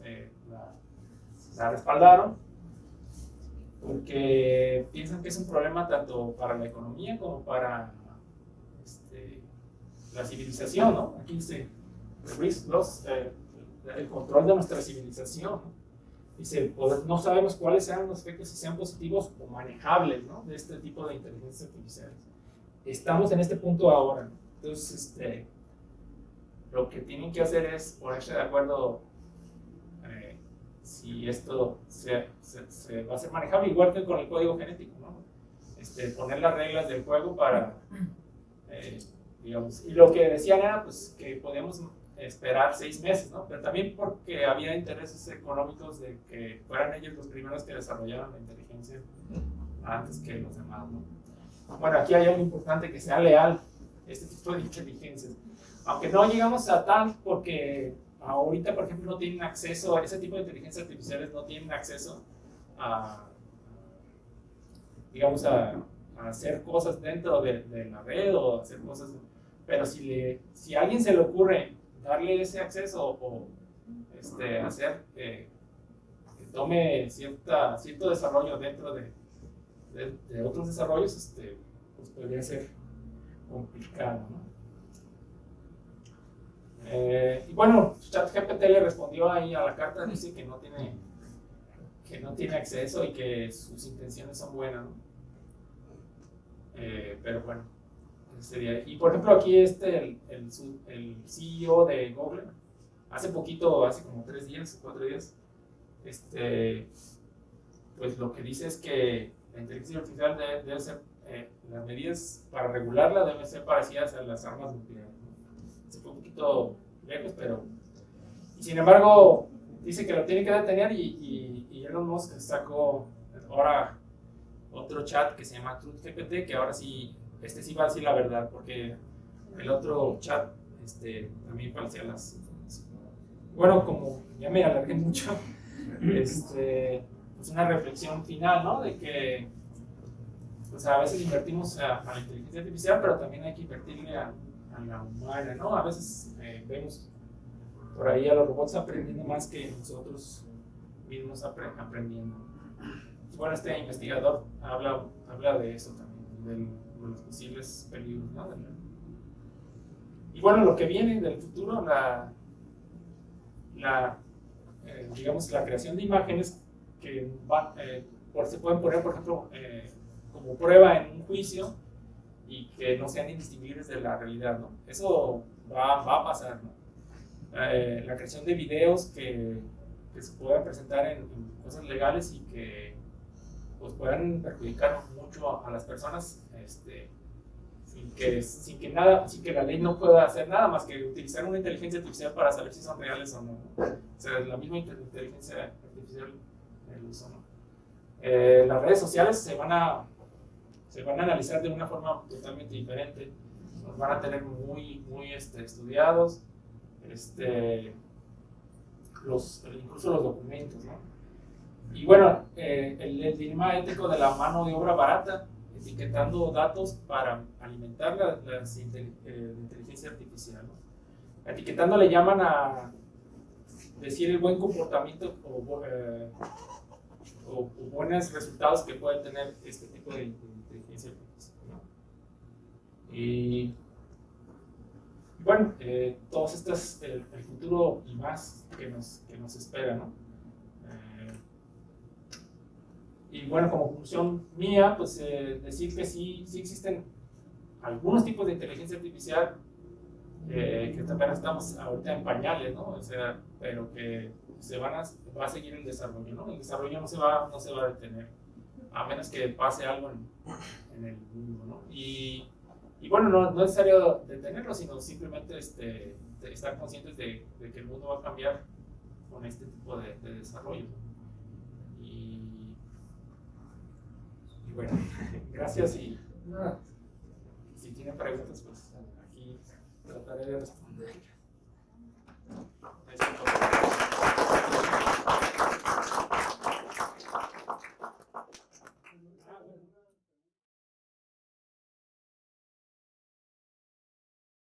la respaldaron, porque piensan que es un problema tanto para la economía como para la civilización, ¿no? Aquí dice, el control de nuestra civilización, ¿no? Dice, no sabemos cuáles sean los efectos, si sean positivos o manejables, ¿no? De este tipo de inteligencias artificiales. Estamos en este punto ahora, ¿no? Entonces, lo que tienen que hacer es ponerse de acuerdo si esto se va a ser manejable, igual que con el código genético, ¿no? Poner las reglas del juego para, digamos, y lo que decían era pues, que podíamos esperar 6 meses, ¿no? Pero también porque había intereses económicos de que fueran ellos los primeros que desarrollaran la inteligencia antes que los demás, ¿no? Bueno, aquí hay algo importante, que sea leal este tipo de inteligencias. Aunque no llegamos a tal, porque ahorita, por ejemplo, no tienen acceso, ese tipo de inteligencias artificiales no tienen acceso digamos, a hacer cosas dentro de la red o hacer cosas, pero si a alguien se le ocurre darle ese acceso o hacer que tome cierto desarrollo dentro de otros desarrollos, pues podría ser complicado, ¿no? Y bueno, ChatGPT le respondió ahí a la carta, dice que no tiene acceso y que sus intenciones son buenas, ¿no? Pero bueno, sería. Y por ejemplo aquí el CEO de Google, hace como 3 días, 4 días, pues lo que dice es que la inteligencia artificial debe ser, las medidas para regularla deben ser parecidas a las armas nucleares, ¿no? Se fue un poquito lejos, pero... Y sin embargo, dice que lo tiene que detener y Elon Musk sacó ahora otro chat que se llama TruthGPT, que ahora sí, sí va a decir la verdad, porque el otro chat también falsea las informaciones. Bueno, como ya me alargué mucho, pues una reflexión final, ¿no? De que pues a veces invertimos a la inteligencia artificial, pero también hay que invertirle a la humana, ¿no? A veces vemos por ahí a los robots aprendiendo más que nosotros mismos aprendiendo. Bueno, este investigador habla de eso también, de los posibles peligros, ¿no? Y bueno, lo que viene del futuro, digamos, la creación de imágenes que se pueden poner, por ejemplo, como prueba en un juicio y que no sean indistinguibles de la realidad, ¿no? Eso va a pasar, ¿no? La creación de videos que se puedan presentar en cosas legales y que pues puedan perjudicar mucho a las personas, sin que la ley no pueda hacer nada más que utilizar una inteligencia artificial para saber si son reales o no, ¿no? O sea, la misma inteligencia artificial el uso, ¿no? Las redes sociales se van a analizar de una forma totalmente diferente, nos van a tener muy estudiados, incluso los documentos, ¿no? Y bueno, el dilema ético de la mano de obra barata, etiquetando datos para alimentar la inteligencia artificial, ¿no? Etiquetando le llaman a decir el buen comportamiento o buenos resultados que puede tener este tipo de inteligencia artificial, ¿no? Y bueno, todos estos, el futuro y más que nos espera, ¿no? Y bueno, como conclusión mía, pues decir que sí existen algunos tipos de inteligencia artificial que también estamos ahorita en pañales, ¿no? O sea, pero que va a seguir el desarrollo, ¿no? El desarrollo no se va a detener, a menos que pase algo en el mundo, ¿no? Y bueno, no es necesario detenerlo, sino simplemente de estar conscientes de que el mundo va a cambiar con este tipo de desarrollo. Y bueno, gracias y si tienen preguntas, pues aquí trataré de responder.